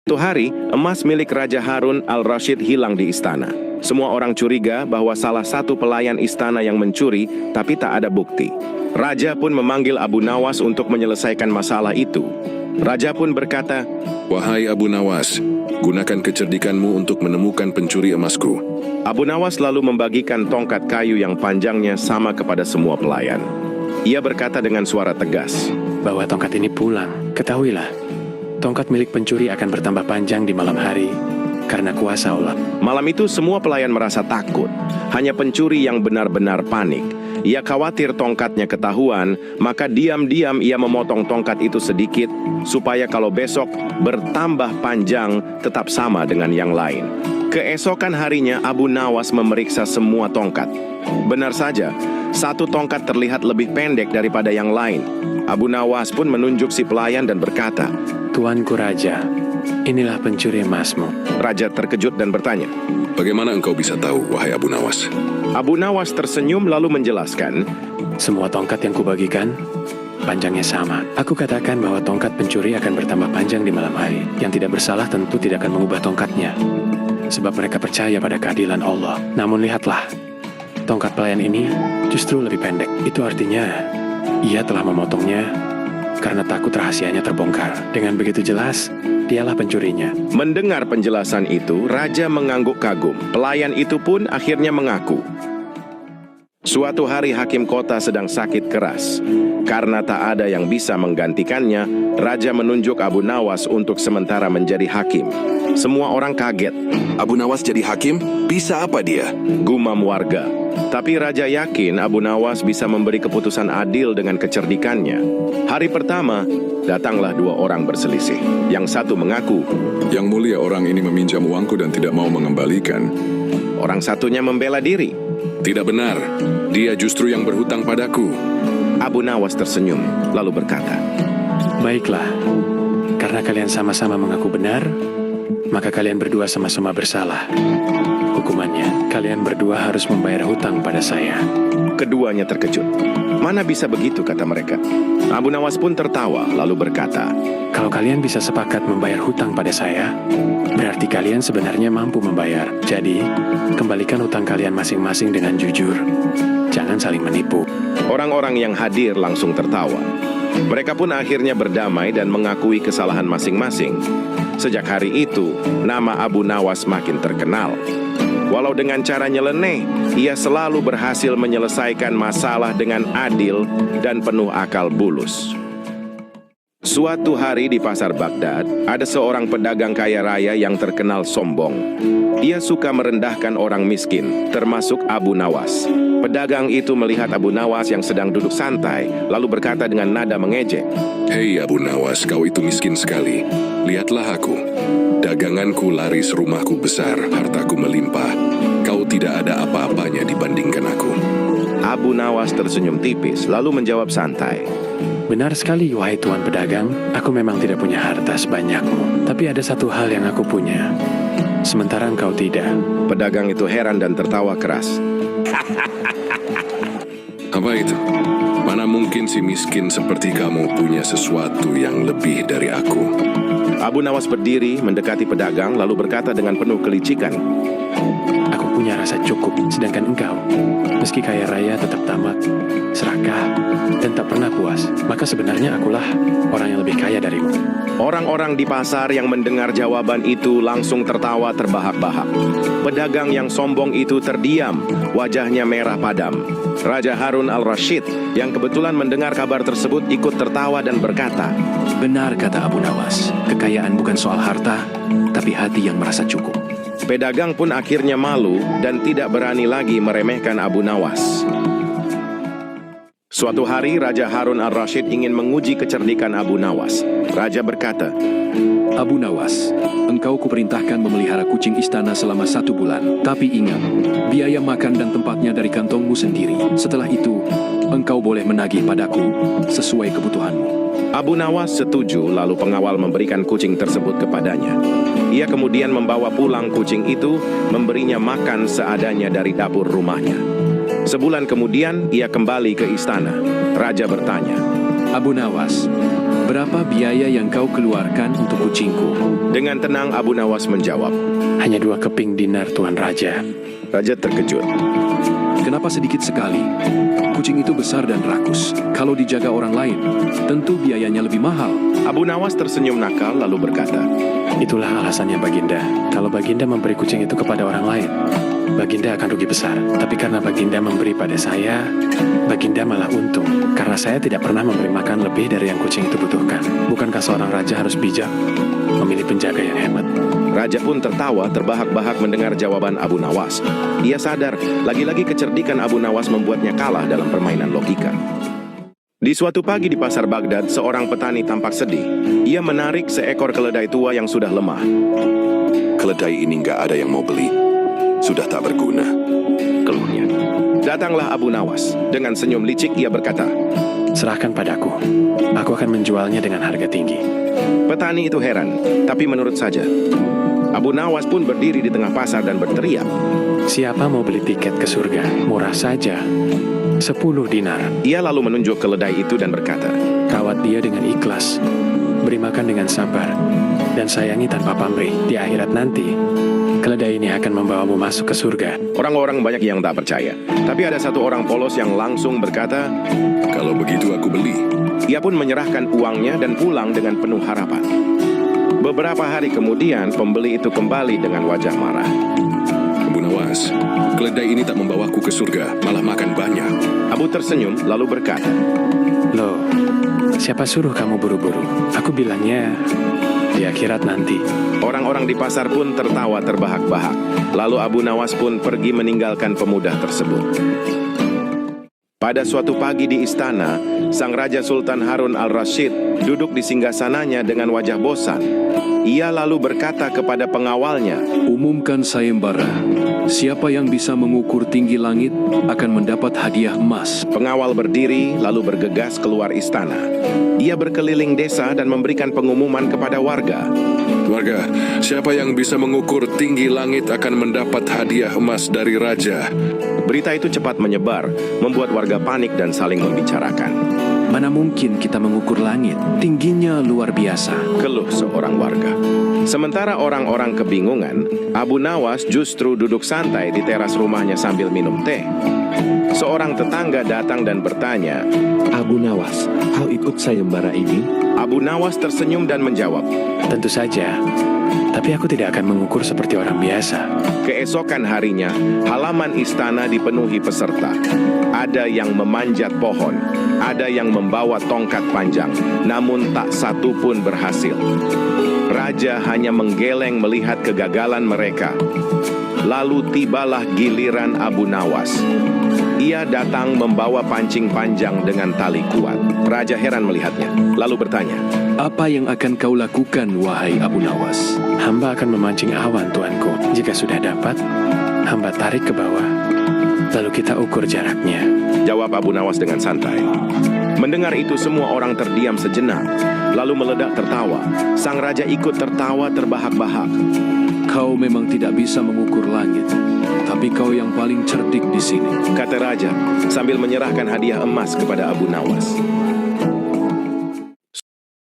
Suatu hari, emas milik Raja Harun al-Rashid hilang di istana. Semua orang curiga bahwa salah satu pelayan istana yang mencuri, tapi tak ada bukti. Raja pun memanggil Abu Nawas untuk menyelesaikan masalah itu. Raja pun berkata, "Wahai Abu Nawas, gunakan kecerdikanmu untuk menemukan pencuri emasku." Abu Nawas lalu membagikan tongkat kayu yang panjangnya sama kepada semua pelayan. Ia berkata dengan suara tegas, "Bawa tongkat ini pulang. Ketahuilah, tongkat milik pencuri akan bertambah panjang di malam hari karena kuasa Allah." Malam itu semua pelayan merasa takut. Hanya pencuri yang benar-benar panik. Ia khawatir tongkatnya ketahuan, maka diam-diam ia memotong tongkat itu sedikit, supaya kalau besok bertambah panjang tetap sama dengan yang lain. Keesokan harinya Abu Nawas memeriksa semua tongkat. Benar saja, satu tongkat terlihat lebih pendek daripada yang lain. Abu Nawas pun menunjuk si pelayan dan berkata, "Tuanku Raja, inilah pencuri emasmu." Raja terkejut dan bertanya. "Bagaimana engkau bisa tahu, wahai Abu Nawas?" Abu Nawas tersenyum lalu menjelaskan, "Semua tongkat yang kubagikan, panjangnya sama. Aku katakan bahwa tongkat pencuri akan bertambah panjang di malam hari. Yang tidak bersalah tentu tidak akan mengubah tongkatnya, sebab mereka percaya pada keadilan Allah. Namun lihatlah, tongkat pelayan ini justru lebih pendek. Itu artinya, ia telah memotongnya karena takut rahasianya terbongkar. Dengan begitu jelas, dialah pencurinya." Mendengar penjelasan itu, Raja mengangguk kagum. Pelayan itu pun akhirnya mengaku. Suatu hari hakim kota sedang sakit keras. Karena tak ada yang bisa menggantikannya, Raja menunjuk Abu Nawas untuk sementara menjadi hakim. Semua orang kaget, Abu Nawas jadi hakim? Bisa apa dia? gumam warga. Tapi Raja yakin Abu Nawas bisa memberi keputusan adil dengan kecerdikannya. Hari pertama, datanglah dua orang berselisih. Yang satu mengaku, Yang mulia, orang ini meminjam uangku dan tidak mau mengembalikan. orang satunya membela diri. Tidak benar, dia justru yang berhutang padaku. Abu Nawas tersenyum, lalu berkata, "Baiklah, karena kalian sama-sama mengaku benar, maka kalian berdua sama-sama bersalah. Hukumannya, kalian berdua harus membayar hutang pada saya." Keduanya terkejut. Mana bisa begitu, kata mereka. Abu Nawas pun tertawa, lalu berkata, "Kalau kalian bisa sepakat membayar hutang pada saya, berarti kalian sebenarnya mampu membayar. Jadi, kembalikan hutang kalian masing-masing dengan jujur. Jangan saling menipu." Orang-orang yang hadir langsung tertawa. Mereka pun akhirnya berdamai dan mengakui kesalahan masing-masing. Sejak hari itu, nama Abu Nawas makin terkenal. Walau dengan cara nyeleneh, ia selalu berhasil menyelesaikan masalah dengan adil dan penuh akal bulus. Suatu hari di pasar Baghdad, ada seorang pedagang kaya raya yang terkenal sombong. Ia suka merendahkan orang miskin, termasuk Abu Nawas. Pedagang itu melihat Abu Nawas yang sedang duduk santai, lalu berkata dengan nada mengejek, "Hei Abu Nawas, kau itu miskin sekali. Lihatlah aku. Daganganku laris, rumahku besar, hartaku melimpah. Kau tidak ada apa-apanya dibandingkan aku." Abu Nawas tersenyum tipis, lalu menjawab santai, "Benar sekali, wahai tuan pedagang, aku memang tidak punya harta sebanyakmu. Tapi ada satu hal yang aku punya, sementara engkau tidak." Pedagang itu heran dan tertawa keras. Apa itu? Mana mungkin si miskin seperti kamu punya sesuatu yang lebih dari aku? Abu Nawas berdiri mendekati pedagang lalu berkata dengan penuh kelicikan, "Aku punya rasa cukup, sedangkan engkau, meski kaya raya tetap tamak, serakah, dan tak pernah puas. Maka sebenarnya akulah orang yang lebih kaya darimu." Orang-orang di pasar yang mendengar jawaban itu langsung tertawa terbahak-bahak. Pedagang yang sombong itu terdiam, wajahnya merah padam. Raja Harun al-Rashid yang kebetulan mendengar kabar tersebut ikut tertawa dan berkata, "Benar kata Abu Nawas, kekayaan bukan soal harta, tapi hati yang merasa cukup." Pedagang pun akhirnya malu dan tidak berani lagi meremehkan Abu Nawas. Suatu hari Raja Harun al-Rashid ingin menguji kecerdikan Abu Nawas. Raja berkata, "Abu Nawas, engkau kuperintahkan memelihara kucing istana selama 1 bulan. Tapi ingat, biaya makan dan tempatnya dari kantongmu sendiri. Setelah itu, engkau boleh menagih padaku sesuai kebutuhanmu." Abu Nawas setuju, lalu pengawal memberikan kucing tersebut kepadanya. Ia kemudian membawa pulang kucing itu, memberinya makan seadanya dari dapur rumahnya. Sebulan kemudian, ia kembali ke istana. Raja bertanya, "Abu Nawas, Berapa biaya yang kau keluarkan untuk kucingku? Dengan tenang Abu Nawas menjawab. Hanya 2 keping dinar, Tuan Raja. Raja terkejut. Kenapa sedikit sekali? Kucing itu besar dan rakus. Kalau dijaga orang lain, tentu biayanya lebih mahal. Abu Nawas tersenyum nakal lalu berkata, Itulah alasannya Baginda. Kalau Baginda memberi kucing itu kepada orang lain, Baginda akan rugi besar. Tapi karena Baginda memberi pada saya, Baginda malah untung. Karena saya tidak pernah memberi makan lebih dari yang kucing itu butuhkan. Bukankah seorang raja harus bijak, memilih penjaga yang hebat? Raja pun tertawa terbahak-bahak mendengar jawaban Abu Nawas. Ia sadar, lagi-lagi kecerdikan Abu Nawas membuatnya kalah dalam permainan logika. Di suatu pagi di pasar Baghdad, seorang petani tampak sedih. Ia menarik seekor keledai tua yang sudah lemah. Keledai ini nggak ada yang mau beli. Sudah tak berguna. Keluhnya. Datanglah Abu Nawas. Dengan senyum licik ia berkata, Serahkan padaku. Aku akan menjualnya dengan harga tinggi. petani itu heran, tapi menurut saja. Abu Nawas pun berdiri di tengah pasar dan berteriak. Siapa mau beli tiket ke surga? Murah saja. 10 dinar. Ia lalu menunjuk keledai itu dan berkata, Rawat dia dengan ikhlas. Beri makan dengan sabar. Dan sayangi tanpa pamrih. Di akhirat nanti, keledai ini akan membawamu masuk ke surga. Orang-orang banyak yang tak percaya. Tapi ada satu orang polos yang langsung berkata, Kalau begitu aku beli. ia pun menyerahkan uangnya dan pulang dengan penuh harapan. Beberapa hari kemudian, pembeli itu kembali dengan wajah marah. Abu Nawas, keledai ini tak membawaku ke surga, malah makan banyak. Abu tersenyum lalu berkata, Loh, siapa suruh kamu buru-buru? Aku bilangnya di akhirat nanti. orang-orang di pasar pun tertawa terbahak-bahak. Lalu Abu Nawas pun pergi meninggalkan pemuda tersebut. Pada suatu pagi di istana, Sang Raja Sultan Harun al-Rashid duduk di singgasananya dengan wajah bosan. Ia lalu berkata kepada pengawalnya, Umumkan sayembara. Siapa yang bisa mengukur tinggi langit akan mendapat hadiah emas. Pengawal berdiri lalu bergegas keluar istana. Ia berkeliling desa dan memberikan pengumuman kepada warga. Warga, siapa yang bisa mengukur tinggi langit akan mendapat hadiah emas dari raja. Berita itu cepat menyebar, membuat warga panik dan saling membicarakan. Mana mungkin kita mengukur langit? Tingginya luar biasa. Keluh seorang warga. Sementara orang-orang kebingungan, Abu Nawas justru duduk santai di teras rumahnya sambil minum teh. Seorang tetangga datang dan bertanya, Abu Nawas, kau ikut sayembara ini? Abu Nawas tersenyum dan menjawab, Tentu saja. Tapi aku tidak akan mengukur seperti orang biasa. keesokan harinya, halaman istana dipenuhi peserta. Ada yang memanjat pohon, ada yang membawa tongkat panjang, namun tak satu pun berhasil. Raja hanya menggeleng melihat kegagalan mereka. Lalu tibalah giliran Abu Nawas. Ia datang membawa pancing panjang dengan tali kuat. Raja heran melihatnya, lalu bertanya, Apa yang akan kau lakukan, wahai Abu Nawas? Hamba akan memancing awan, tuanku. Jika sudah dapat, hamba tarik ke bawah. Lalu kita ukur jaraknya. jawab Abu Nawas dengan santai. Mendengar itu semua orang terdiam sejenak, lalu meledak tertawa. Sang raja ikut tertawa terbahak-bahak. Kau memang tidak bisa mengukur langit, tapi kau yang paling cerdik di sini. Kata raja sambil menyerahkan hadiah emas kepada Abu Nawas.